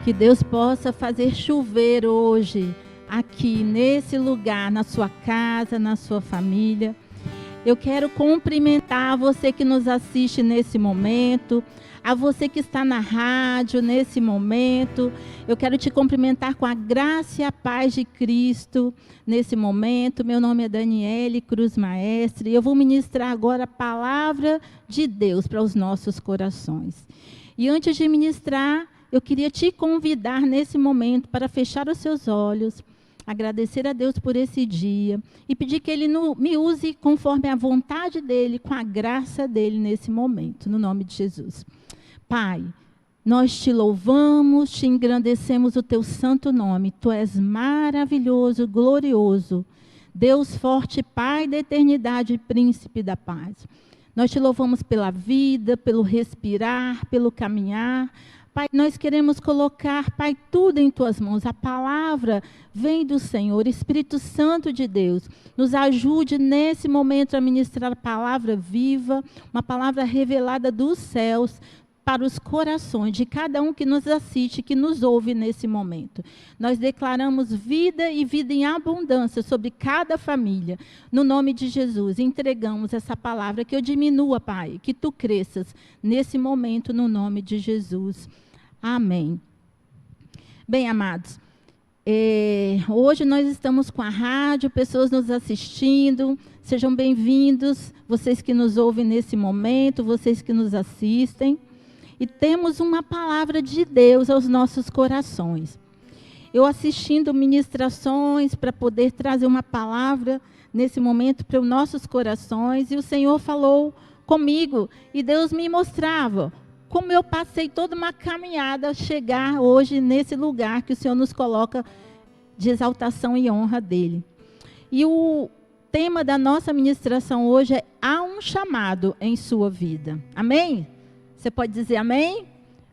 Que Deus possa fazer chover hoje, aqui nesse lugar, na sua casa, na sua família. Eu quero cumprimentar você que nos assiste nesse momento, a você que está na rádio nesse momento. Eu quero te cumprimentar com a graça e a paz de Cristo nesse momento. Meu nome é Daniele Cruz Maestre e eu vou ministrar agora a palavra de Deus para os nossos corações. E antes de ministrar, eu queria te convidar nesse momento para fechar os seus olhos, agradecer a Deus por esse dia e pedir que Ele me use conforme a vontade dEle, com a graça dEle nesse momento, no nome de Jesus. Pai, nós te louvamos, te engrandecemos o teu santo nome. Tu és maravilhoso, glorioso, Deus forte, Pai da eternidade, príncipe da paz. Nós te louvamos pela vida, pelo respirar, pelo caminhar. Pai, nós queremos colocar, Pai, tudo em tuas mãos. A palavra vem do Senhor. Espírito Santo de Deus, nos ajude nesse momento a ministrar a palavra viva, uma palavra revelada dos céus para os corações de cada um que nos assiste, que nos ouve nesse momento. Nós declaramos vida e vida em abundância sobre cada família. No nome de Jesus, entregamos essa palavra, que eu diminua, Pai, que tu cresças nesse momento, no nome de Jesus. Amém. Bem, amados, hoje nós estamos com a rádio, pessoas nos assistindo. Sejam bem-vindos, vocês que nos ouvem nesse momento, vocês que nos assistem. E temos uma palavra de Deus aos nossos corações. Eu assistindo ministrações para poder trazer uma palavra nesse momento para os nossos corações, e o Senhor falou comigo, e Deus me mostrava como eu passei toda uma caminhada a chegar hoje nesse lugar que o Senhor nos coloca de exaltação e honra dEle. E o tema da nossa ministração hoje é: há um chamado em sua vida. Amém? Você pode dizer amém?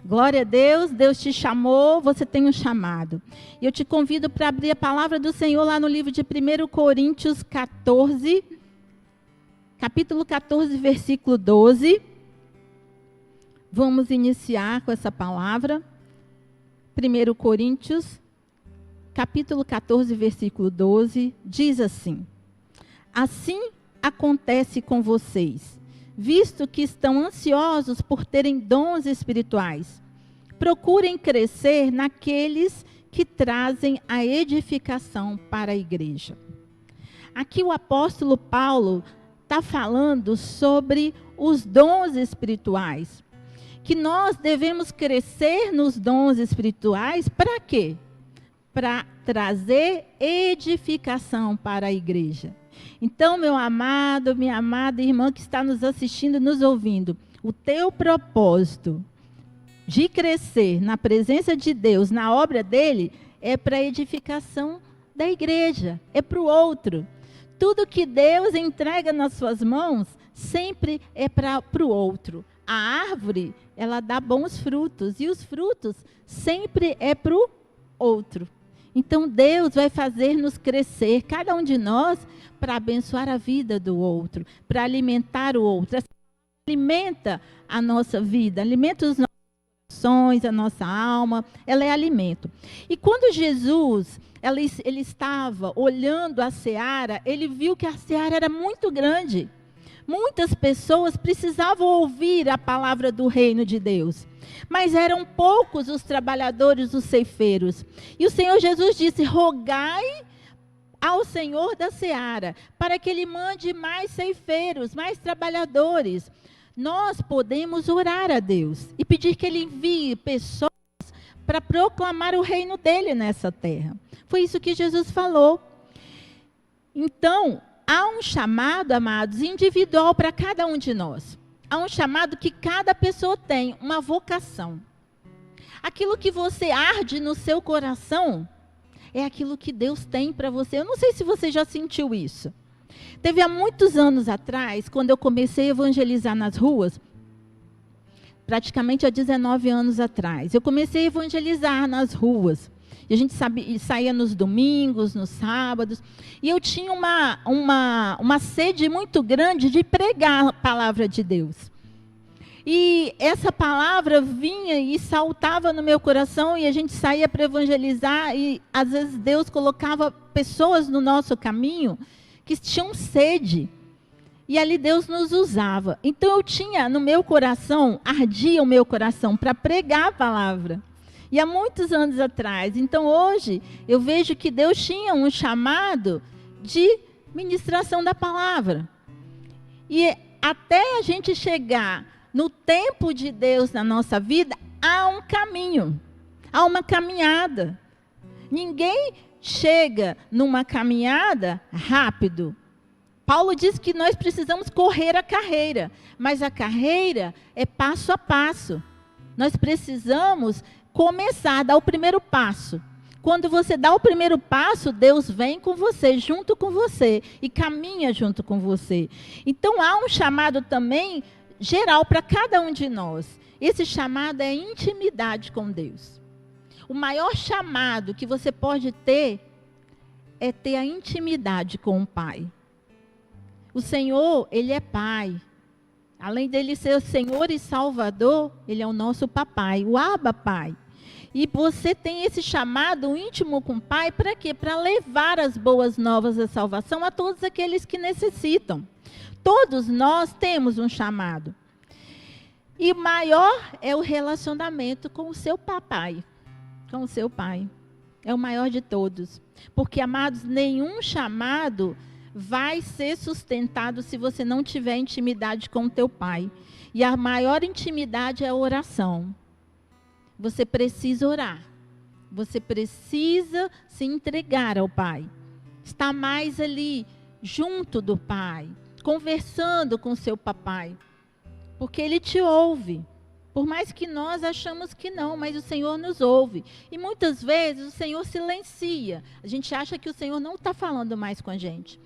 Glória a Deus, Deus te chamou, você tem um chamado. E eu te convido para abrir a palavra do Senhor lá no livro de 1 Coríntios 14, capítulo 14, versículo 12. Vamos iniciar com essa palavra. 1 Coríntios, capítulo 14, versículo 12, diz assim: assim acontece com vocês, visto que estão ansiosos por terem dons espirituais. Procurem crescer naqueles que trazem a edificação para a igreja. Aqui o apóstolo Paulo está falando sobre os dons espirituais, que nós devemos crescer nos dons espirituais para quê? Para trazer edificação para a igreja. Então, meu amado, minha amada irmã que está nos assistindo, nos ouvindo, o teu propósito de crescer na presença de Deus, na obra dele, é para a edificação da igreja, é para o outro. Tudo que Deus entrega nas suas mãos, sempre é para o outro. A árvore, ela dá bons frutos, e os frutos sempre é para o outro. Então, Deus vai fazer-nos crescer, cada um de nós, para abençoar a vida do outro, para alimentar o outro. Essa alimenta a nossa vida, alimenta os nossos corações, a nossa alma, ela é alimento. E quando Jesus, ele estava olhando a seara, ele viu que a seara era muito grande. Muitas pessoas precisavam ouvir a palavra do reino de Deus, mas eram poucos os trabalhadores, os ceifeiros. E o Senhor Jesus disse: rogai ao Senhor da seara, para que Ele mande mais ceifeiros, mais trabalhadores. Nós podemos orar a Deus e pedir que Ele envie pessoas para proclamar o reino dEle nessa terra. Foi isso que Jesus falou. Então, há um chamado, amados, individual para cada um de nós. Há um chamado que cada pessoa tem, uma vocação. Aquilo que você arde no seu coração é aquilo que Deus tem para você. Eu não sei se você já sentiu isso. Teve há muitos anos atrás, quando eu comecei a evangelizar nas ruas, praticamente há 19 anos atrás, eu comecei a evangelizar nas ruas. E a gente saía nos domingos, nos sábados, e eu tinha uma sede muito grande de pregar a palavra de Deus. E essa palavra vinha e saltava no meu coração, e a gente saía para evangelizar, e às vezes Deus colocava pessoas no nosso caminho que tinham sede. E ali Deus nos usava. Então eu tinha no meu coração, ardia o meu coração para pregar a palavra. E há muitos anos atrás. Então hoje eu vejo que Deus tinha um chamado de ministração da palavra. E até a gente chegar no tempo de Deus na nossa vida, há um caminho, há uma caminhada. Ninguém chega numa caminhada rápido. Paulo diz que nós precisamos correr a carreira, mas a carreira é passo a passo. Nós precisamos começar, dar o primeiro passo. Quando você dá o primeiro passo, Deus vem com você, junto com você, e caminha junto com você. Então há um chamado também geral para cada um de nós. Esse chamado é intimidade com Deus. O maior chamado que você pode ter é ter a intimidade com o Pai. O Senhor, Ele é Pai. Além dele ser o Senhor e Salvador, Ele é o nosso papai, o Abba Pai. E você tem esse chamado íntimo com o Pai para quê? Para levar as boas novas da salvação a todos aqueles que necessitam. Todos nós temos um chamado. E maior é o relacionamento com o seu papai, com o seu pai. É o maior de todos. Porque, amados, nenhum chamado vai ser sustentado se você não tiver intimidade com o teu pai. E a maior intimidade é a oração. Você precisa orar. Você precisa se entregar ao Pai. Estar mais ali, junto do Pai. Conversando com seu papai. Porque Ele te ouve. Por mais que nós achamos que não, mas o Senhor nos ouve. E muitas vezes o Senhor silencia. A gente acha que o Senhor não está falando mais com a gente.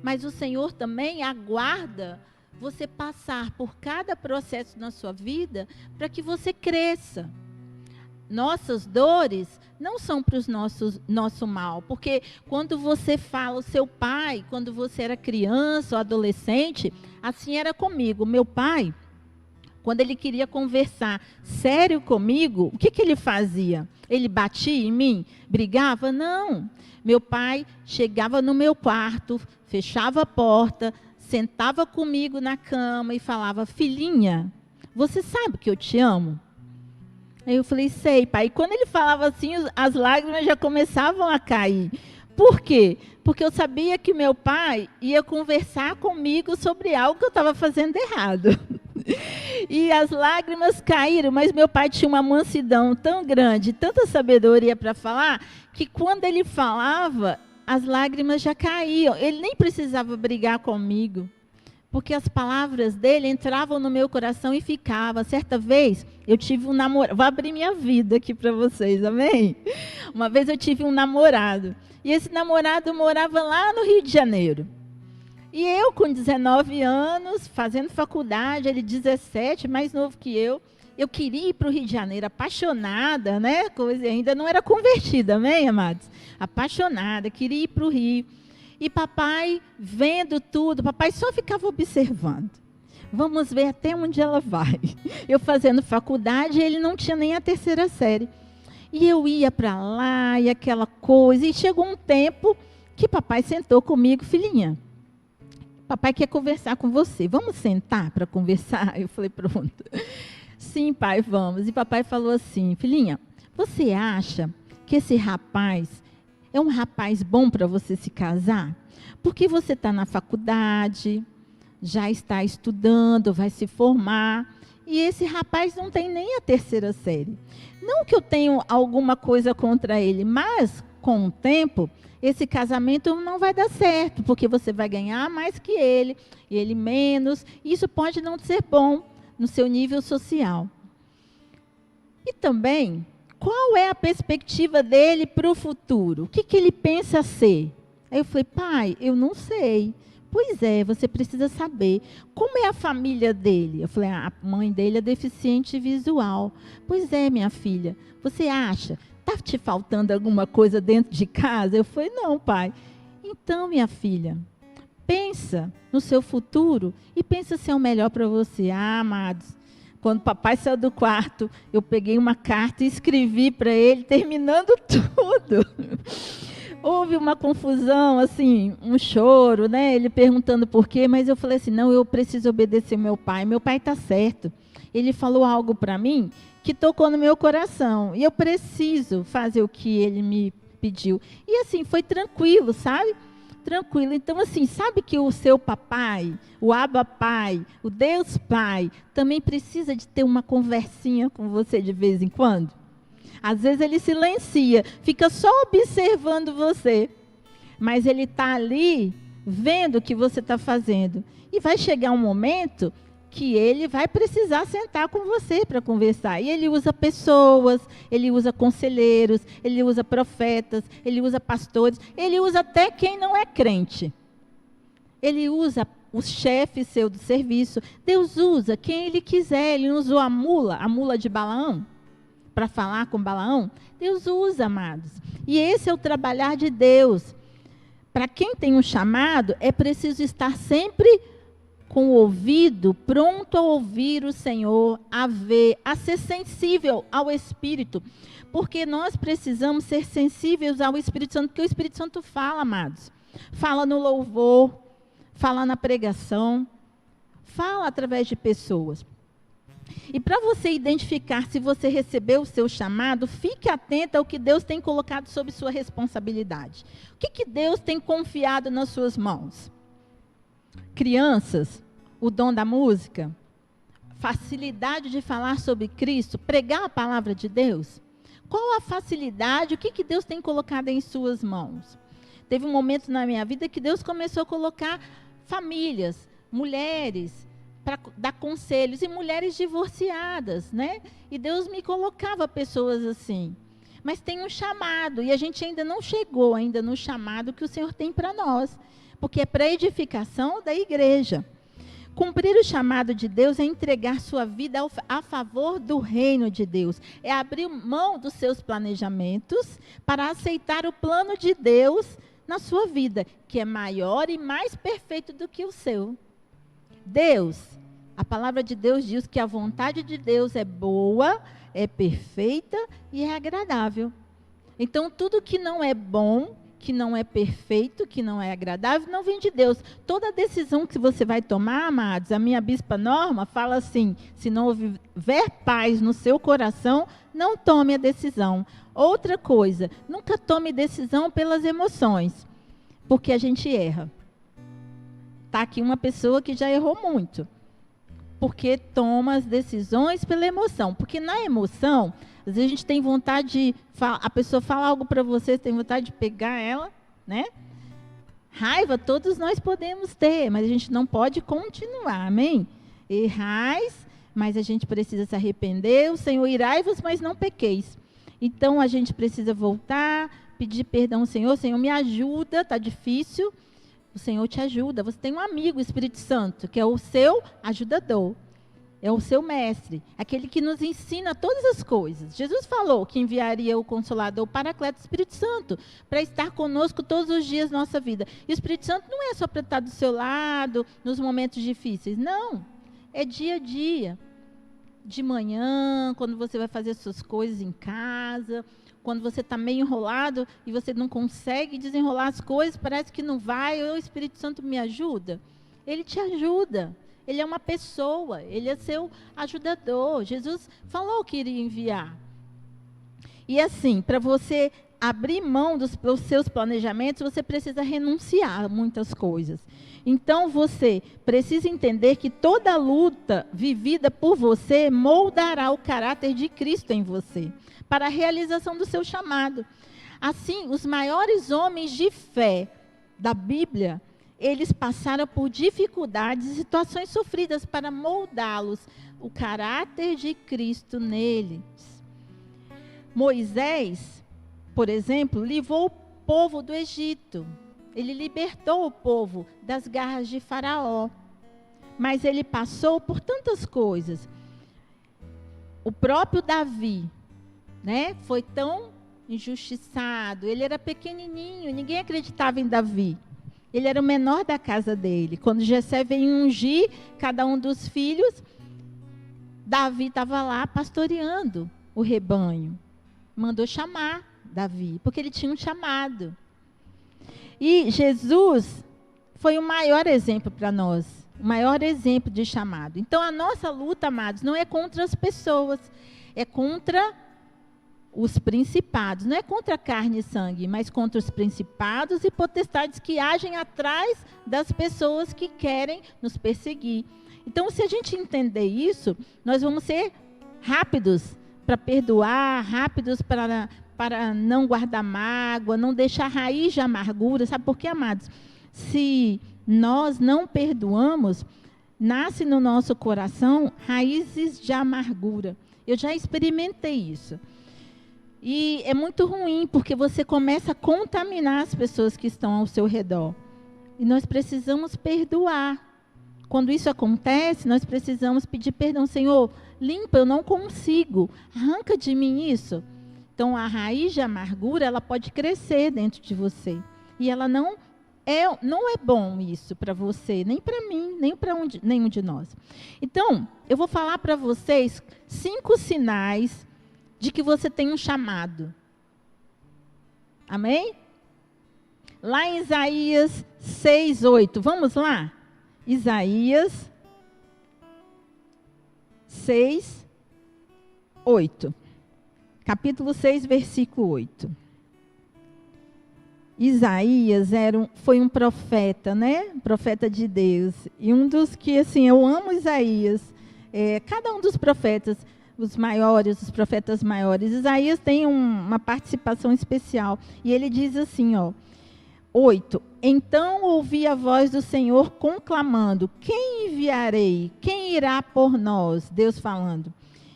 Mas o Senhor também aguarda você passar por cada processo na sua vida para que você cresça. Nossas dores não são para o nosso mal, porque quando você fala o seu pai, quando você era criança ou adolescente, assim era comigo. Meu pai, quando ele queria conversar sério comigo, o que ele fazia? Ele batia em mim? Brigava? Não. Meu pai chegava no meu quarto, fechava a porta, sentava comigo na cama e falava: filhinha, você sabe que eu te amo? Aí eu falei: sei, pai. E quando ele falava assim, as lágrimas já começavam a cair. Por quê? Porque eu sabia que meu pai ia conversar comigo sobre algo que eu estava fazendo errado. E as lágrimas caíram, mas meu pai tinha uma mansidão tão grande, tanta sabedoria para falar, que quando ele falava, as lágrimas já caíam. Ele nem precisava brigar comigo, porque as palavras dele entravam no meu coração e ficavam. Certa vez, eu tive um namorado. Vou abrir minha vida aqui para vocês, amém? Uma vez eu tive um namorado. E esse namorado morava lá no Rio de Janeiro. E eu, com 19 anos, fazendo faculdade, ele 17, mais novo que eu queria ir para o Rio de Janeiro, apaixonada, né? Coisa, ainda não era convertida, amém, amados? Apaixonada, queria ir para o Rio. E papai, vendo tudo, papai só ficava observando. Vamos ver até onde ela vai. Eu fazendo faculdade, ele não tinha nem a 3ª série. E eu ia para lá, e aquela coisa. E chegou um tempo que papai sentou comigo: filhinha, papai quer conversar com você. Vamos sentar para conversar? Eu falei: pronto. Sim, pai, vamos. E papai falou assim: filhinha, você acha que esse rapaz é um rapaz bom para você se casar? Porque você está na faculdade, já está estudando, vai se formar, e esse rapaz não tem nem a 3ª série. Não que eu tenha alguma coisa contra ele, mas com o tempo, esse casamento não vai dar certo, porque você vai ganhar mais que ele, e ele menos. Isso pode não ser bom no seu nível social. E também, qual é a perspectiva dele para o futuro? O que ele pensa ser? Aí eu falei: pai, eu não sei. Pois é, você precisa saber. Como é a família dele? Eu falei: a mãe dele é deficiente visual. Pois é, minha filha, você acha? Está te faltando alguma coisa dentro de casa? Eu falei: não, pai. Então, minha filha, pensa no seu futuro e pensa se é o melhor para você. Ah, amados, Quando o papai saiu do quarto, eu peguei uma carta e escrevi para ele, terminando tudo. Houve uma confusão, assim, um choro, né? Ele perguntando por quê, mas eu falei assim, não, eu preciso obedecer meu pai está certo. Ele falou algo para mim que tocou no meu coração, e eu preciso fazer o que ele me pediu. E assim, foi tranquilo, sabe? Tranquilo. Então, assim, sabe que o seu papai, o Abba Pai, o Deus Pai, também precisa de ter uma conversinha com você de vez em quando? Às vezes ele silencia, fica só observando você, mas ele está ali vendo o que você está fazendo. E vai chegar um momento que ele vai precisar sentar com você para conversar. E ele usa pessoas, ele usa conselheiros, ele usa profetas, ele usa pastores, ele usa até quem não é crente. Ele usa o chefe seu do serviço. Deus usa quem ele quiser. Ele usou a mula de Balaão, para falar com Balaão. Deus usa, amados. E esse é o trabalhar de Deus. Para quem tem um chamado, é preciso estar sempre com o ouvido pronto a ouvir o Senhor, a ver, a ser sensível ao Espírito. Porque nós precisamos ser sensíveis ao Espírito Santo, porque o Espírito Santo fala, amados. Fala no louvor, fala na pregação, fala através de pessoas. E para você identificar se você recebeu o seu chamado, fique atento ao que Deus tem colocado sob sua responsabilidade. O que Deus tem confiado nas suas mãos? Crianças, o dom da música, facilidade de falar sobre Cristo, pregar a palavra de Deus. Qual a facilidade, o que Deus tem colocado em suas mãos? Teve um momento na minha vida que Deus começou a colocar famílias, mulheres, para dar conselhos, e mulheres divorciadas, né? E Deus me colocava pessoas assim. Mas tem um chamado, e a gente ainda não chegou ainda no chamado que o Senhor tem para nós, porque é para a edificação da igreja. Cumprir o chamado de Deus é entregar sua vida a favor do reino de Deus. É abrir mão dos seus planejamentos para aceitar o plano de Deus na sua vida, que é maior e mais perfeito do que o seu. Deus, a palavra de Deus diz que a vontade de Deus é boa, é perfeita e é agradável. Então, tudo que não é bom, que não é perfeito, que não é agradável, não vem de Deus. Toda decisão que você vai tomar, amados, a minha bispa Norma fala assim, se não houver paz no seu coração, não tome a decisão. Outra coisa, nunca tome decisão pelas emoções, porque a gente erra. Está aqui uma pessoa que já errou muito, porque toma as decisões pela emoção. Porque na emoção, às vezes a gente tem vontade de a pessoa fala algo para você, tem vontade de pegar ela, né? Raiva todos nós podemos ter, mas a gente não pode continuar, amém? Errais, mas a gente precisa se arrepender. O Senhor, irai-vos, mas não pequeis. Então a gente precisa voltar, pedir perdão ao Senhor. Senhor, me ajuda, está difícil. O Senhor te ajuda. Você tem um amigo, o Espírito Santo, que é o seu ajudador. É o seu mestre, aquele que nos ensina todas as coisas. Jesus falou que enviaria o Consolador, o Paracleto, o Espírito Santo, para estar conosco todos os dias da nossa vida. E o Espírito Santo não é só para estar do seu lado, nos momentos difíceis. Não, é dia a dia. De manhã, quando você vai fazer suas coisas em casa, quando você está meio enrolado e você não consegue desenrolar as coisas, parece que não vai, o Espírito Santo me ajuda. Ele te ajuda. Ele é uma pessoa, ele é seu ajudador. Jesus falou que iria enviar. E assim, para você abrir mão dos seus planejamentos, você precisa renunciar a muitas coisas. Então, você precisa entender que toda luta vivida por você moldará o caráter de Cristo em você, para a realização do seu chamado. Assim, os maiores homens de fé da Bíblia, eles passaram por dificuldades e situações sofridas para moldá-los, o caráter de Cristo neles. Moisés, por exemplo, livrou o povo do Egito. Ele libertou o povo das garras de Faraó. Mas ele passou por tantas coisas. O próprio Davi, né, foi tão injustiçado. Ele era pequenininho, ninguém acreditava em Davi. Ele era o menor da casa dele. Quando Jessé veio ungir cada um dos filhos, Davi estava lá pastoreando o rebanho. Mandou chamar Davi, porque ele tinha um chamado. E Jesus foi o maior exemplo para nós, o maior exemplo de chamado. Então, a nossa luta, amados, não é contra as pessoas, é contra os principados. Não é contra carne e sangue, mas contra os principados e potestades que agem atrás das pessoas que querem nos perseguir. Então, se a gente entender isso, nós vamos ser rápidos para perdoar, rápidos para não guardar mágoa, não deixar raiz de amargura. Sabe por quê, amados? Se nós não perdoamos, nasce no nosso coração raízes de amargura. Eu já experimentei isso. E é muito ruim, porque você começa a contaminar as pessoas que estão ao seu redor. E nós precisamos perdoar. Quando isso acontece, nós precisamos pedir perdão. Senhor, limpa, eu não consigo. Arranca de mim isso. Então, a raiz de amargura, ela pode crescer dentro de você. E ela não é bom isso para você, nem para mim, nem para nenhum de nós. Então, eu vou falar para vocês 5 sinais de que você tem um chamado. Amém? Lá em Isaías 6:8. Vamos lá? Isaías 6:8. Capítulo 6, versículo 8. Isaías foi um profeta, né? Profeta de Deus. E um dos que, assim, eu amo Isaías. Cada um dos profetas, os maiores, os profetas maiores. Isaías tem uma participação especial. E ele diz assim, 8. Então ouvi a voz do Senhor conclamando: quem enviarei? Quem irá por nós? Deus falando.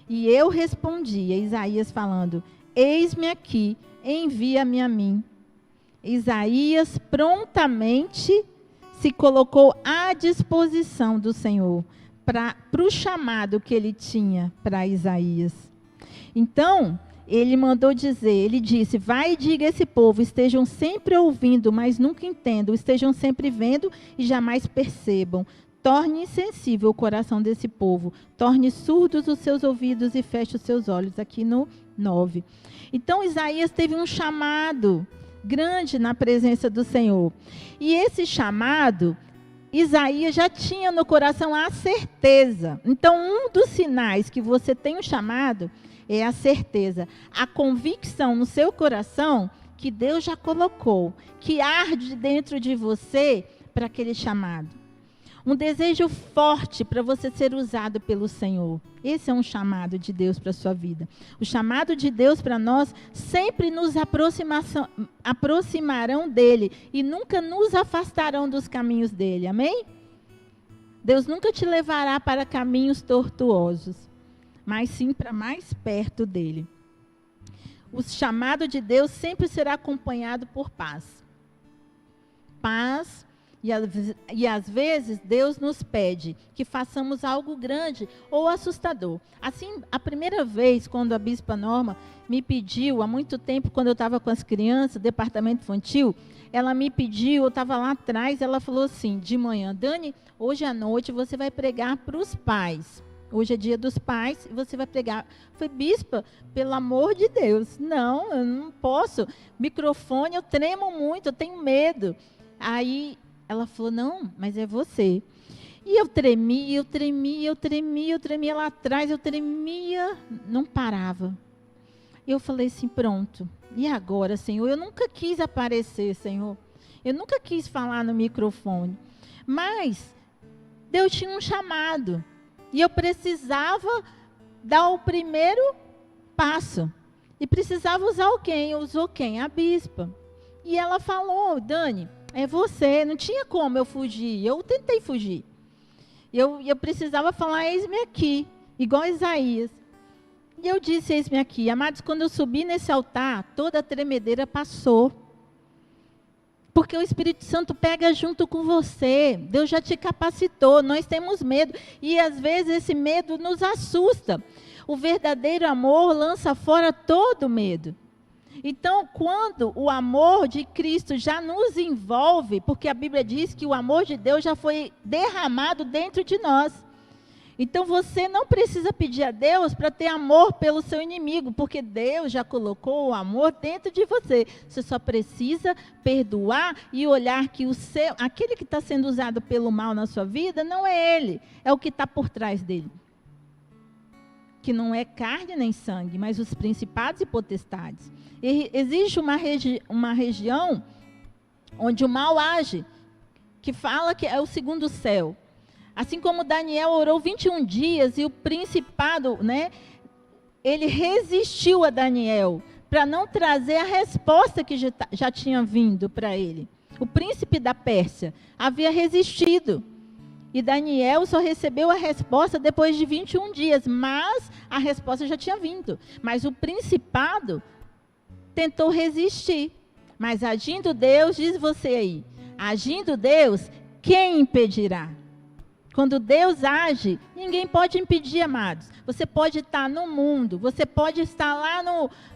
E eu respondi, Isaías falando: eis-me aqui, envia-me a mim. Isaías prontamente se colocou à disposição do Senhor para o chamado que ele tinha para Isaías. Então, ele mandou dizer, ele disse: vai e diga a esse povo, estejam sempre ouvindo, mas nunca entendam, estejam sempre vendo e jamais percebam. Torne insensível o coração desse povo, torne surdos os seus ouvidos e feche os seus olhos. Aqui no 9. Então, Isaías teve um chamado grande na presença do Senhor. E esse chamado, Isaías já tinha no coração a certeza. Então, um dos sinais que você tem um chamado é a certeza, a convicção no seu coração que Deus já colocou, que arde dentro de você para aquele chamado. Um desejo forte para você ser usado pelo Senhor. Esse é um chamado de Deus para a sua vida. O chamado de Deus para nós sempre nos aproximarão dele e nunca nos afastarão dos caminhos dele. Amém? Deus nunca te levará para caminhos tortuosos, mas sim para mais perto dele. O chamado de Deus sempre será acompanhado por paz. Paz. E às vezes Deus nos pede que façamos algo grande ou assustador. Assim, a primeira vez quando a Bispa Norma me pediu, há muito tempo, quando eu estava com as crianças, departamento infantil, ela me pediu, eu estava lá atrás, ela falou assim, de manhã: Dani, hoje à noite você vai pregar para os pais. Hoje é dia dos pais e você vai pregar. Eu falei: Bispa, pelo amor de Deus, não, eu não posso. Microfone, eu tremo muito, eu tenho medo. Aí ela falou: não, mas é você. E eu tremia lá atrás, eu tremia, não parava. Eu falei assim: pronto, e agora, Senhor? Eu nunca quis aparecer, Senhor. Eu nunca quis falar no microfone. Mas Deus tinha um chamado. E eu precisava dar o primeiro passo. E precisava usar alguém. Usou quem? A Bispa. E ela falou: Dani, é você. Não tinha como eu fugir. Eu tentei fugir. Eu precisava falar: eis-me aqui. Igual Isaías. E eu disse: eis-me aqui. Amados, quando eu subi nesse altar, toda a tremedeira passou. Porque o Espírito Santo pega junto com você. Deus já te capacitou. Nós temos medo. E às vezes esse medo nos assusta. O verdadeiro amor lança fora todo medo. Então, quando o amor de Cristo já nos envolve, porque a Bíblia diz que o amor de Deus já foi derramado dentro de nós. Então você não precisa pedir a Deus para ter amor pelo seu inimigo, porque Deus já colocou o amor dentro de você. Você só precisa perdoar e olhar que aquele que está sendo usado pelo mal na sua vida não é ele, é o que está por trás dele. Que não é carne nem sangue, mas os principados e potestades. E existe uma região onde o mal age, que fala que é o segundo céu. Assim como Daniel orou 21 dias e o principado, ele resistiu a Daniel para não trazer a resposta que já tinha vindo para ele. O príncipe da Pérsia havia resistido. E Daniel só recebeu a resposta depois de 21 dias, mas a resposta já tinha vindo. Mas o principado tentou resistir. Mas agindo Deus, diz você aí, agindo Deus, quem impedirá? Quando Deus age, ninguém pode impedir, amados. Você pode estar no mundo, você pode estar lá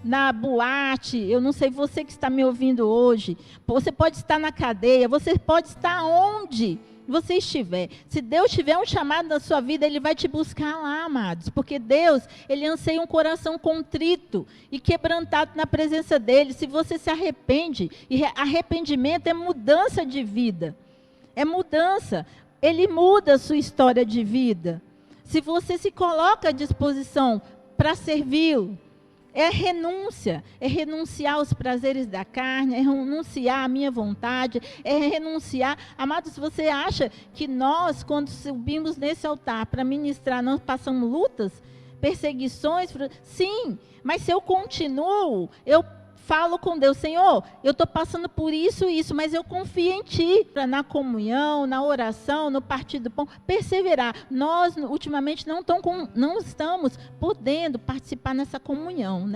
na boate, eu não sei você que está me ouvindo hoje, você pode estar na cadeia, você pode estar onde você estiver. Se Deus tiver um chamado na sua vida, Ele vai te buscar lá, amados. Porque Deus, Ele anseia um coração contrito e quebrantado na presença dEle. Se você se arrepende, e arrependimento é mudança de vida. É mudança. Ele muda a sua história de vida. Se você se coloca à disposição para servi-lo, é renúncia, é renunciar aos prazeres da carne, é renunciar à minha vontade, é renunciar. Amados, você acha que nós, quando subimos nesse altar para ministrar, nós passamos lutas, perseguições? Sim, mas se eu continuo, eu falo com Deus, Senhor, eu estou passando por isso e isso, mas eu confio em Ti, para na comunhão, na oração, no partir do pão, perseverar. Nós, ultimamente, não estamos podendo participar nessa comunhão,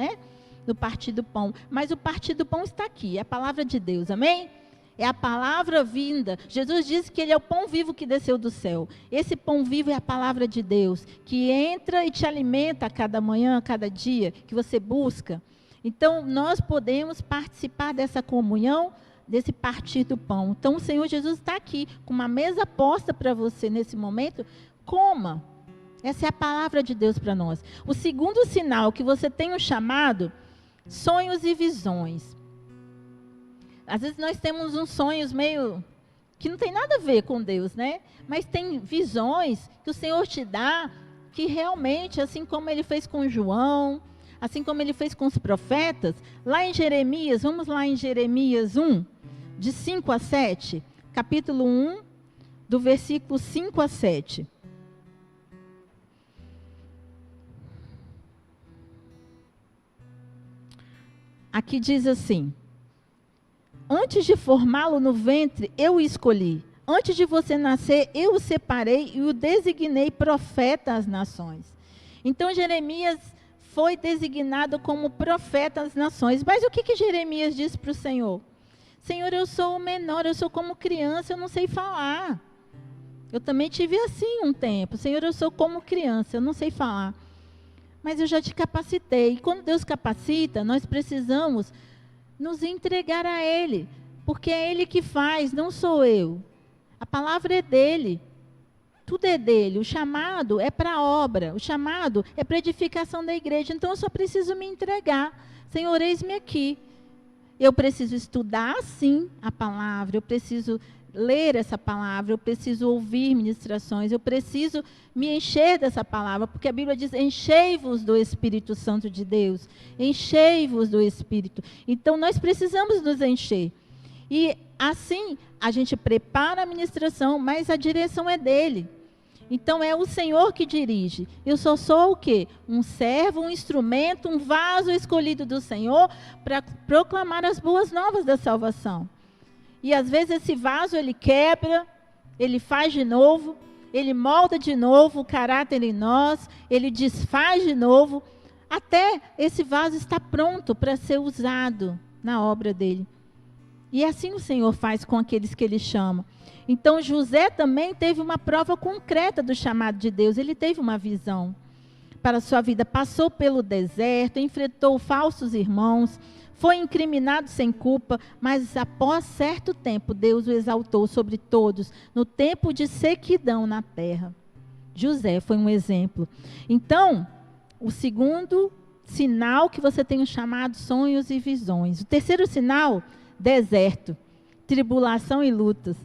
do partir do pão. Mas o partir do pão está aqui, é a palavra de Deus, amém? É a palavra vinda. Jesus disse que Ele é o pão vivo que desceu do céu. Esse pão vivo é a palavra de Deus, que entra e te alimenta a cada manhã, a cada dia, que você busca. Então, nós podemos participar dessa comunhão, desse partir do pão. Então, o Senhor Jesus está aqui, com uma mesa posta para você nesse momento. Coma. Essa é a palavra de Deus para nós. O segundo sinal que você tem um chamado, sonhos e visões. Às vezes nós temos uns sonhos meio que não tem nada a ver com Deus, Mas tem visões que o Senhor te dá, que realmente, assim como Ele fez com João, assim como Ele fez com os profetas, lá em Jeremias, vamos lá em Jeremias 1, de 5 a 7, capítulo 1, do versículo 5 a 7. Aqui diz assim: antes de formá-lo no ventre, eu o escolhi. Antes de você nascer, eu o separei e o designei profeta às nações. Então, Jeremias foi designado como profeta às nações. Mas o que Jeremias disse para o Senhor? Senhor, eu sou o menor, eu sou como criança, eu não sei falar. Eu também tive assim um tempo. Senhor, eu sou como criança, eu não sei falar. Mas eu já te capacitei. E quando Deus capacita, nós precisamos nos entregar a Ele. Porque é Ele que faz, não sou eu. A palavra é dEle. Tudo é dele, o chamado é para a obra, o chamado é para a edificação da igreja, então eu só preciso me entregar. Senhor, eis-me aqui. Eu preciso estudar, sim, a palavra, eu preciso ler essa palavra, eu preciso ouvir ministrações, eu preciso me encher dessa palavra, porque a Bíblia diz, enchei-vos do Espírito Santo de Deus, enchei-vos do Espírito. Então nós precisamos nos encher. E assim, a gente prepara a ministração, mas a direção é dele. Então é o Senhor que dirige. Eu só sou o quê? Um servo, um instrumento, um vaso escolhido do Senhor para proclamar as boas novas da salvação. E às vezes esse vaso ele quebra, ele faz de novo, ele molda de novo o caráter em nós, ele desfaz de novo, até esse vaso está pronto para ser usado na obra dele. E assim o Senhor faz com aqueles que Ele chama. Então José também teve uma prova concreta do chamado de Deus. Ele teve uma visão para a sua vida. Passou pelo deserto, enfrentou falsos irmãos, foi incriminado sem culpa, mas após certo tempo Deus o exaltou sobre todos, no tempo de sequidão na terra. José foi um exemplo. Então, o segundo sinal que você tem o chamado sonhos e visões. O terceiro sinal, deserto, tribulação e lutas.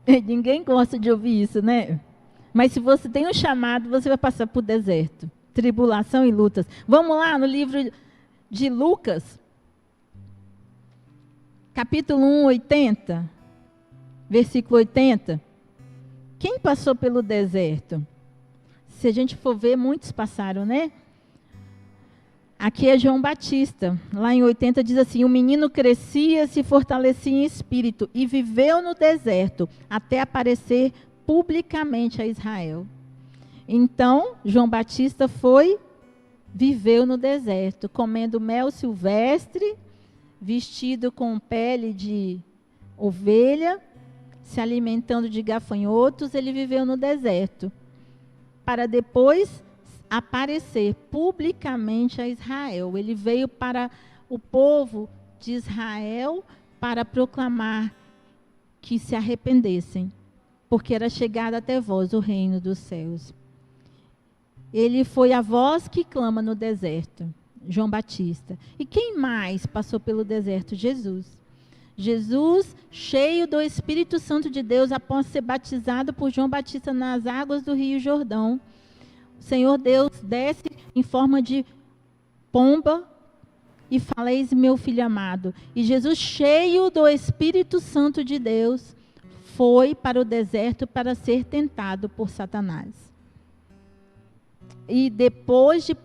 Ninguém gosta de ouvir isso, né? Mas se você tem um chamado, você vai passar por deserto, tribulação e lutas. Vamos lá no livro de Lucas, capítulo 1, 80, versículo 80. Quem passou pelo deserto? Se a gente for ver, muitos passaram, né? Aqui é João Batista. Lá em 80 diz assim: o menino crescia, se fortalecia em espírito e viveu no deserto até aparecer publicamente a Israel. Então, João Batista viveu no deserto, comendo mel silvestre, vestido com pele de ovelha, se alimentando de gafanhotos. Ele viveu no deserto, para depois aparecer publicamente a Israel. Ele veio para o povo de Israel para proclamar que se arrependessem, porque era chegado até vós o reino dos céus. Ele foi a voz que clama no deserto, João Batista. E quem mais passou pelo deserto? Jesus. Jesus, cheio do Espírito Santo de Deus, após ser batizado por João Batista nas águas do Rio Jordão, o Senhor Deus desce em forma de pomba e fala: eis meu filho amado. E Jesus, cheio do Espírito Santo de Deus, foi para o deserto para ser tentado por Satanás. E depois de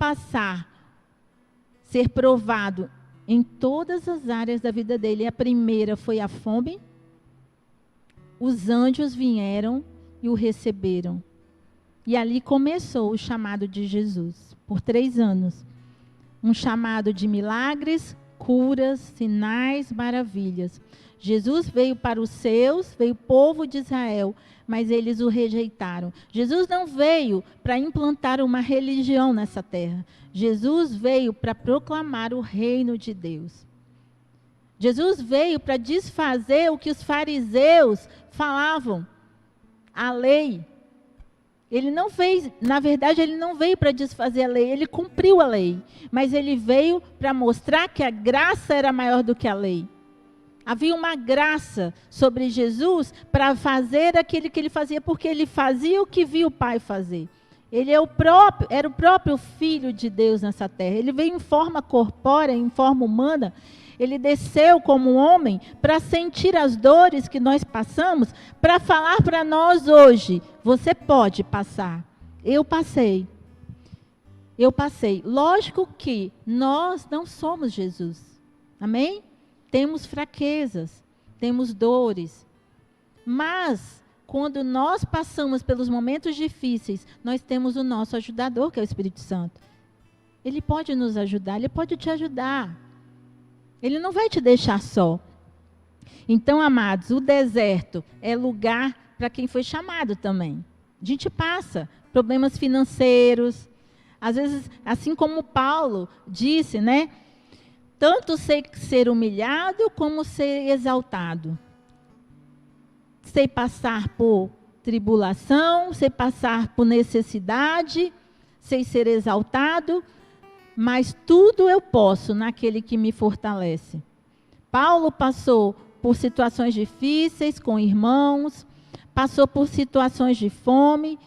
ser provado em todas as áreas da vida dele, a primeira foi a fome. Os anjos vieram e o receberam. E ali começou o chamado de Jesus, por 3 anos. Um chamado de milagres, curas, sinais, maravilhas. Jesus veio para os seus, veio o povo de Israel, mas eles o rejeitaram. Jesus não veio para implantar uma religião nessa terra. Jesus veio para proclamar o reino de Deus. Jesus veio para desfazer o que os fariseus falavam, a lei. Ele não fez, na verdade, ele não veio para desfazer a lei, ele cumpriu a lei. Mas ele veio para mostrar que a graça era maior do que a lei. Havia uma graça sobre Jesus para fazer aquilo que ele fazia, porque ele fazia o que viu o Pai fazer. Ele era o próprio Filho de Deus nessa terra. Ele veio em forma corpórea, em forma humana. Ele desceu como homem para sentir as dores que nós passamos, para falar para nós hoje: você pode passar. Eu passei. Eu passei. Lógico que nós não somos Jesus. Amém? Temos fraquezas, temos dores. Mas, quando nós passamos pelos momentos difíceis, nós temos o nosso ajudador, que é o Espírito Santo. Ele pode nos ajudar, ele pode te ajudar. Ele não vai te deixar só. Então, amados, o deserto é lugar para quem foi chamado também. A gente passa problemas financeiros. Às vezes, assim como Paulo disse, né? Tanto sei ser humilhado como ser exaltado. Sei passar por tribulação, sei passar por necessidade, sei ser exaltado, mas tudo eu posso naquele que me fortalece. Paulo passou por situações difíceis com irmãos, passou por situações de fome,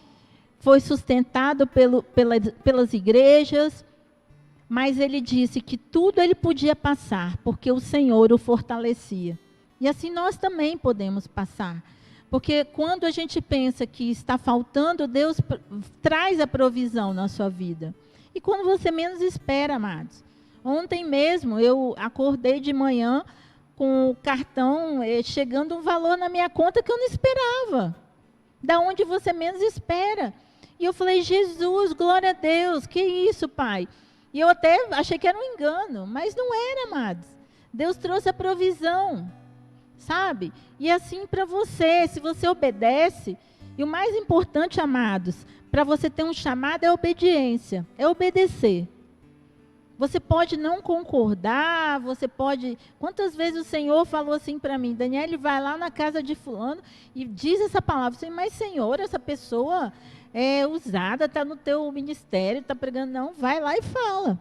foi sustentado pelas igrejas, mas ele disse que tudo ele podia passar, porque o Senhor o fortalecia. E assim nós também podemos passar. Porque quando a gente pensa que está faltando, Deus traz a provisão na sua vida. E quando você menos espera, amados. Ontem mesmo eu acordei de manhã com o cartão chegando um valor na minha conta que eu não esperava. Da onde você menos espera. E eu falei: Jesus, glória a Deus, que isso, Pai? E eu até achei que era um engano, mas não era, amados. Deus trouxe a provisão, sabe? E assim para você, se você obedece, e o mais importante, amados, para você ter um chamado é obediência, é obedecer. Você pode não concordar, você pode... Quantas vezes o Senhor falou assim para mim: Daniele, vai lá na casa de fulano e diz essa palavra. Eu falei: mas Senhor, essa pessoa é usada, está no teu ministério, está pregando. Não, vai lá e fala.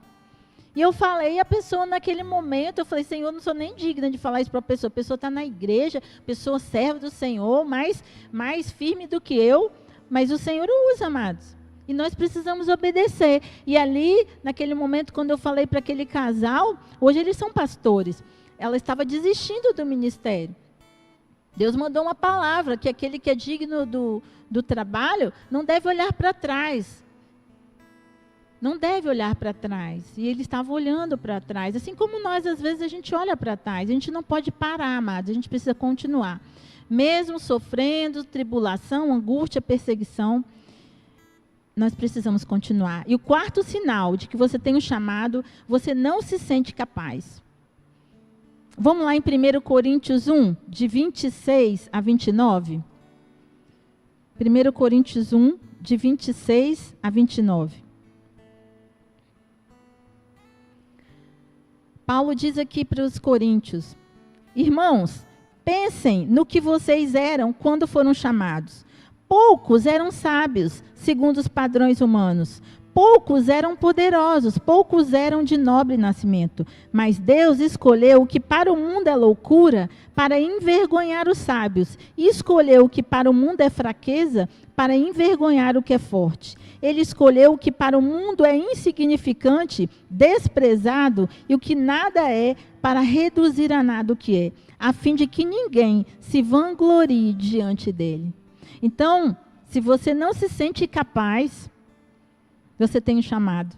E eu falei, a pessoa naquele momento, eu falei, Senhor, eu não sou nem digna de falar isso para a pessoa está na igreja, pessoa serve do Senhor, mais firme do que eu, mas o Senhor usa, amados. E nós precisamos obedecer. E ali, naquele momento, quando eu falei para aquele casal, hoje eles são pastores, ela estava desistindo do ministério. Deus mandou uma palavra, que aquele que é digno do trabalho, não deve olhar para trás. Não deve olhar para trás. E ele estava olhando para trás. Assim como nós, às vezes, a gente olha para trás. A gente não pode parar, amados. A gente precisa continuar. Mesmo sofrendo tribulação, angústia, perseguição, nós precisamos continuar. E o quarto sinal de que você tem um chamado, você não se sente capaz. Vamos lá em 1 Coríntios 1, de 26 a 29. 1 Coríntios 1, de 26 a 29. Paulo diz aqui para os coríntios: irmãos, pensem no que vocês eram quando foram chamados. Poucos eram sábios, segundo os padrões humanos. Poucos eram poderosos, poucos eram de nobre nascimento. Mas Deus escolheu o que para o mundo é loucura, para envergonhar os sábios. E escolheu o que para o mundo é fraqueza, para envergonhar o que é forte. Ele escolheu o que para o mundo é insignificante, desprezado, e o que nada é, para reduzir a nada o que é, a fim de que ninguém se vanglorie diante dele. Então, se você não se sente capaz, você tem um chamado.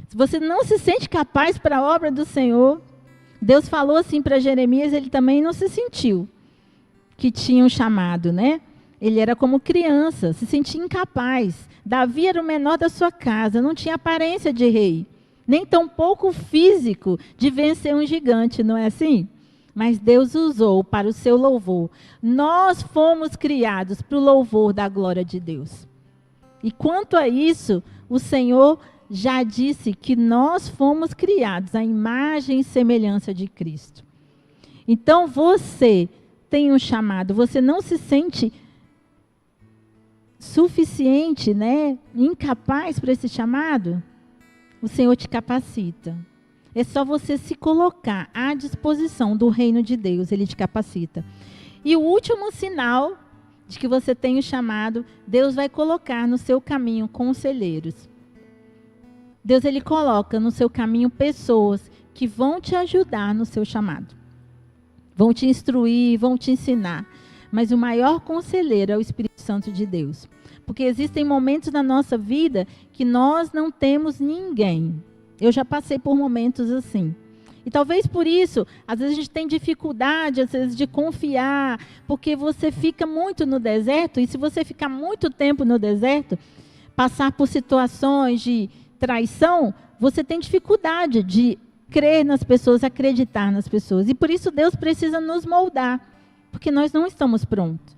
Se você não se sente capaz para a obra do Senhor, Deus falou assim para Jeremias, ele também não se sentiu que tinha um chamado, né? Ele era como criança, se sentia incapaz. Davi era o menor da sua casa, não tinha aparência de rei, nem tampouco físico de vencer um gigante, não é assim? Mas Deus usou para o seu louvor. Nós fomos criados para o louvor da glória de Deus. E quanto a isso, o Senhor já disse que nós fomos criados à imagem e semelhança de Cristo. Então você tem um chamado, você não se sente suficiente, né, incapaz para esse chamado? O Senhor te capacita. É só você se colocar à disposição do reino de Deus, Ele te capacita. E o último sinal de que você tem o chamado, Deus vai colocar no seu caminho conselheiros. Deus, Ele coloca no seu caminho pessoas que vão te ajudar no seu chamado. Vão te instruir, vão te ensinar. Mas o maior conselheiro é o Espírito Santo de Deus. Porque existem momentos na nossa vida que nós não temos ninguém. Eu já passei por momentos assim. E talvez por isso, às vezes a gente tem dificuldade, às vezes, de confiar, porque você fica muito no deserto, e se você ficar muito tempo no deserto, passar por situações de traição, você tem dificuldade de crer nas pessoas, acreditar nas pessoas. E por isso Deus precisa nos moldar, porque nós não estamos prontos.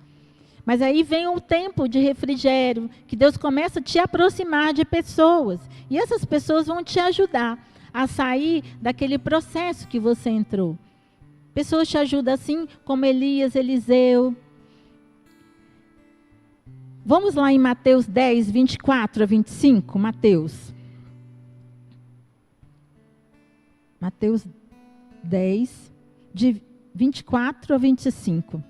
Mas aí vem o tempo de refrigério, que Deus começa a te aproximar de pessoas. E essas pessoas vão te ajudar a sair daquele processo que você entrou. Pessoas te ajudam assim, como Elias, Eliseu. Vamos lá em Mateus 10, 24 a 25. Mateus 10, de 24 a 25.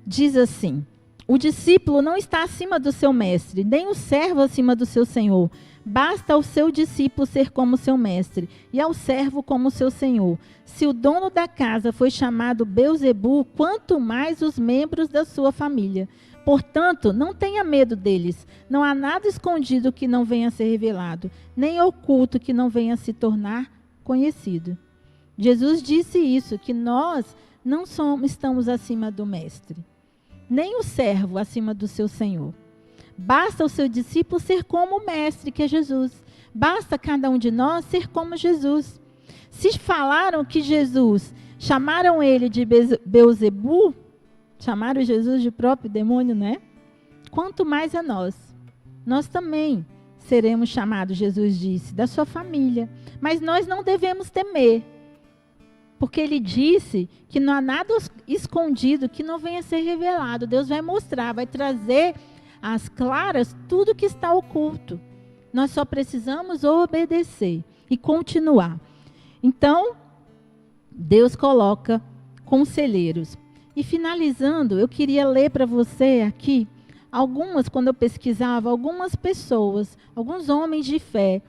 Diz assim: o discípulo não está acima do seu mestre, nem o servo acima do seu senhor. Basta ao seu discípulo ser como seu mestre, e ao servo como seu senhor. Se o dono da casa foi chamado Beelzebu, quanto mais os membros da sua família. Portanto, não tenha medo deles. Não há nada escondido que não venha a ser revelado, nem oculto que não venha a se tornar conhecido. Jesus disse isso, que nós não estamos acima do mestre, nem o servo acima do seu senhor. Basta o seu discípulo ser como o mestre, que é Jesus. Basta cada um de nós ser como Jesus. Se falaram que Jesus, chamaram ele de Beelzebu, chamaram Jesus de próprio demônio, né? Quanto mais a nós. Nós também seremos chamados, Jesus disse, da sua família. Mas nós não devemos temer. Porque ele disse que não há nada escondido que não venha a ser revelado. Deus vai mostrar, vai trazer às claras tudo que está oculto. Nós só precisamos obedecer e continuar. Então, Deus coloca conselheiros. E finalizando, eu queria ler para você aqui quando eu pesquisava, algumas pessoas, alguns homens de fé,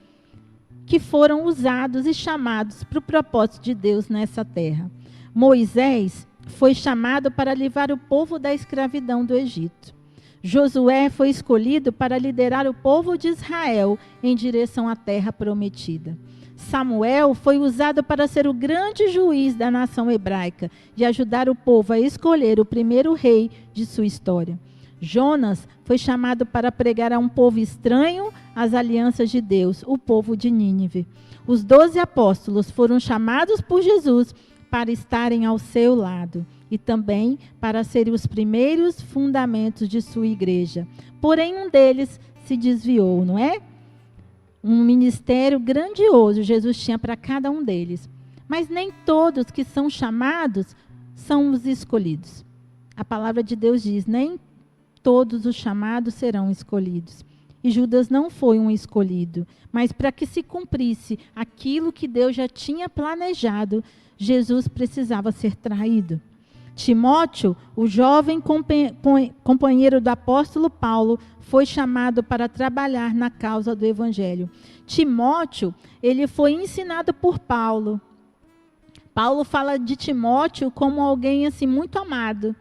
que foram usados e chamados para o propósito de Deus nessa terra. Moisés foi chamado para livrar o povo da escravidão do Egito. Josué foi escolhido para liderar o povo de Israel em direção à terra prometida. Samuel foi usado para ser o grande juiz da nação hebraica e ajudar o povo a escolher o primeiro rei de sua história. Jonas foi chamado para pregar a um povo estranho as alianças de Deus, o povo de Nínive. Os 12 apóstolos foram chamados por Jesus para estarem ao seu lado e também para serem os primeiros fundamentos de sua igreja. Porém, um deles se desviou, não é? Um ministério grandioso Jesus tinha para cada um deles. Mas nem todos que são chamados são os escolhidos. A palavra de Deus diz, nem todos os chamados serão escolhidos. E Judas não foi um escolhido, mas para que se cumprisse aquilo que Deus já tinha planejado, Jesus precisava ser traído. Timóteo, o jovem companheiro do apóstolo Paulo, foi chamado para trabalhar na causa do evangelho. Timóteo, ele foi ensinado por Paulo. Paulo fala de Timóteo como alguém assim muito amado.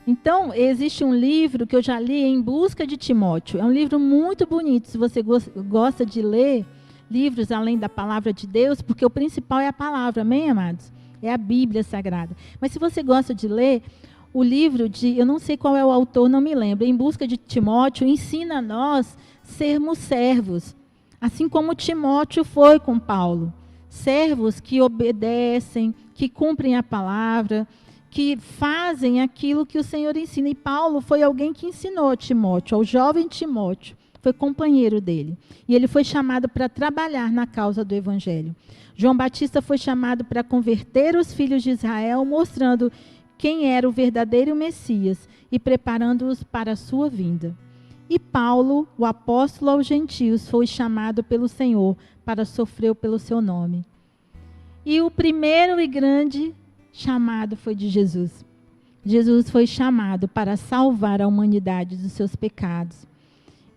Então, existe um livro que eu já li, Em Busca de Timóteo. É um livro muito bonito, se você gosta de ler livros além da palavra de Deus, porque o principal é a palavra, amém, amados? É a Bíblia Sagrada. Mas se você gosta de ler, o livro eu não sei qual é o autor, não me lembro, Em Busca de Timóteo, ensina a nós sermos servos, assim como Timóteo foi com Paulo. Servos que obedecem, que cumprem a palavra, que fazem aquilo que o Senhor ensina. E Paulo foi alguém que ensinou Timóteo, ao jovem Timóteo, foi companheiro dele. E ele foi chamado para trabalhar na causa do evangelho. João Batista foi chamado para converter os filhos de Israel, mostrando quem era o verdadeiro Messias e preparando-os para a sua vinda. E Paulo, o apóstolo aos gentios, foi chamado pelo Senhor para sofrer pelo seu nome. E o primeiro e grande chamado foi de Jesus. Jesus foi chamado para salvar a humanidade dos seus pecados.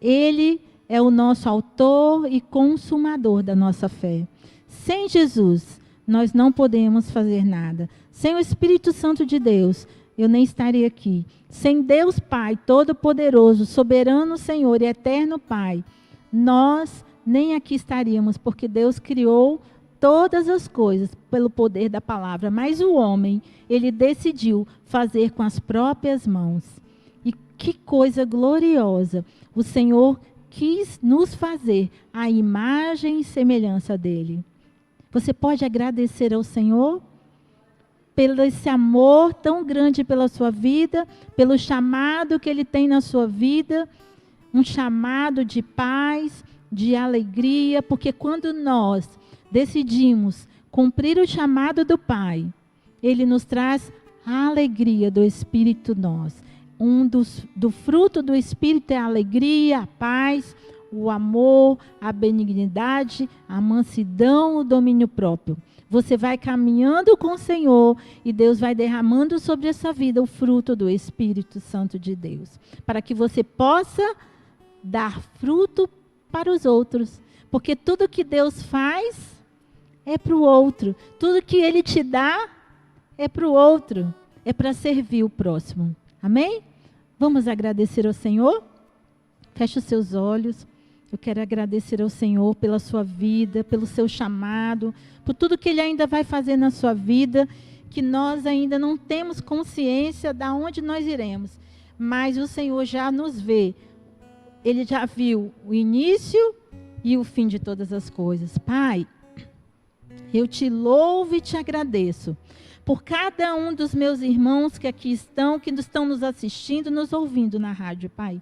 Ele é o nosso autor e consumador da nossa fé. Sem Jesus, nós não podemos fazer nada. Sem o Espírito Santo de Deus, eu nem estaria aqui. Sem Deus Pai, Todo-Poderoso, Soberano Senhor e Eterno Pai, nós nem aqui estaríamos, porque Deus criou todas as coisas pelo poder da palavra, mas o homem, ele decidiu fazer com as próprias mãos. E que coisa gloriosa! O Senhor quis nos fazer a imagem e semelhança dele. Você pode agradecer ao Senhor pelo esse amor tão grande pela sua vida, pelo chamado que ele tem na sua vida, um chamado de paz, de alegria, porque quando nós decidimos cumprir o chamado do Pai, ele nos traz a alegria do Espírito nós. Do fruto do Espírito é a alegria, a paz, o amor, a benignidade, a mansidão, o domínio próprio. Você vai caminhando com o Senhor e Deus vai derramando sobre essa vida o fruto do Espírito Santo de Deus, para que você possa dar fruto para os outros, porque tudo que Deus faz é para o outro, tudo que Ele te dá é para o outro, é para servir o próximo. Amém? Vamos agradecer ao Senhor? Feche os seus olhos. Eu quero agradecer ao Senhor pela sua vida, pelo seu chamado, por tudo que Ele ainda vai fazer na sua vida, que nós ainda não temos consciência de onde nós iremos. Mas o Senhor já nos vê. Ele já viu o início e o fim de todas as coisas. Pai, eu te louvo e te agradeço por cada um dos meus irmãos que aqui estão, que estão nos assistindo, nos ouvindo na rádio, Pai.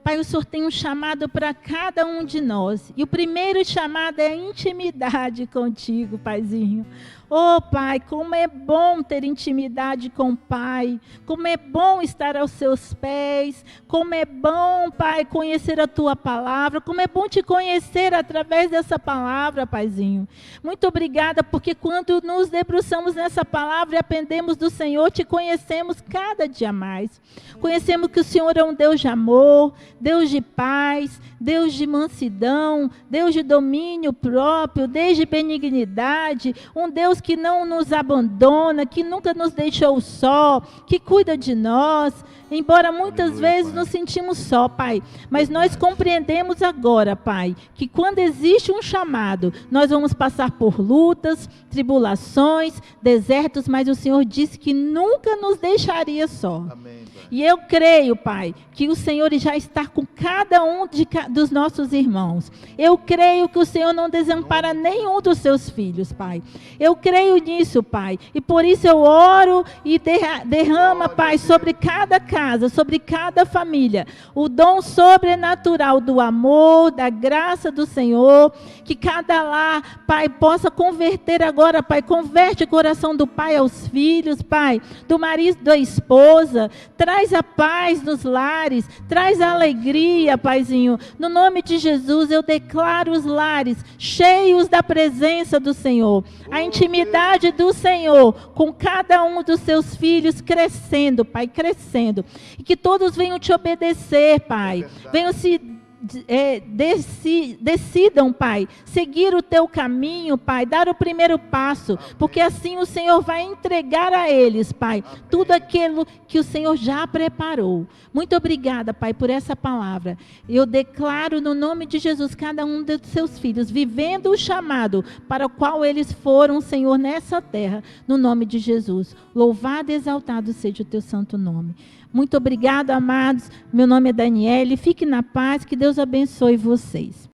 Pai, o Senhor tem um chamado para cada um de nós. E o primeiro chamado é a intimidade contigo, Paizinho. Oh, Pai, como é bom ter intimidade com o Pai. Como é bom estar aos seus pés. Como é bom, Pai, conhecer a Tua palavra. Como é bom te conhecer através dessa palavra, Paizinho. Muito obrigada, porque quando nos debruçamos nessa palavra e aprendemos do Senhor, te conhecemos cada dia mais. Conhecemos que o Senhor é um Deus de amor, Deus de paz, Deus de mansidão, Deus de domínio próprio, Deus de benignidade, um Deus que não nos abandona, que nunca nos deixou só, que cuida de nós, embora muitas vezes nos sentimos só, Pai, mas nós compreendemos agora, Pai, que quando existe um chamado, nós vamos passar por lutas, tribulações, desertos, mas o Senhor disse que nunca nos deixaria só. Amém, Pai. E eu creio, Pai, que o Senhor já está com cada um dos nossos irmãos. Eu creio que o Senhor não desampara nenhum dos seus filhos, Pai. Eu creio nisso, Pai. E por isso eu oro e derrama, Pai, sobre cada casa, sobre cada família, o dom sobrenatural do amor, da graça do Senhor, que cada lar, Pai, possa converter agora, Pai, converte o coração do pai aos filhos, Pai, do marido, da esposa, traz a paz nos lares, traz a alegria, Paizinho. No nome de Jesus, eu declaro os lares cheios da presença do Senhor, a intimidade do Senhor com cada um dos seus filhos crescendo, Pai, crescendo. E que todos venham te obedecer, Pai. Venham decidam, Pai, seguir o teu caminho, Pai, dar o primeiro passo, porque assim o Senhor vai entregar a eles, Pai, tudo aquilo que o Senhor já preparou. Muito obrigada, Pai, por essa palavra. Eu declaro no nome de Jesus cada um dos seus filhos vivendo o chamado para o qual eles foram, Senhor, nessa terra, no nome de Jesus. Louvado e exaltado seja o teu santo nome. Muito obrigado, amados. Meu nome é Daniele. Fique na paz. Que Deus abençoe vocês.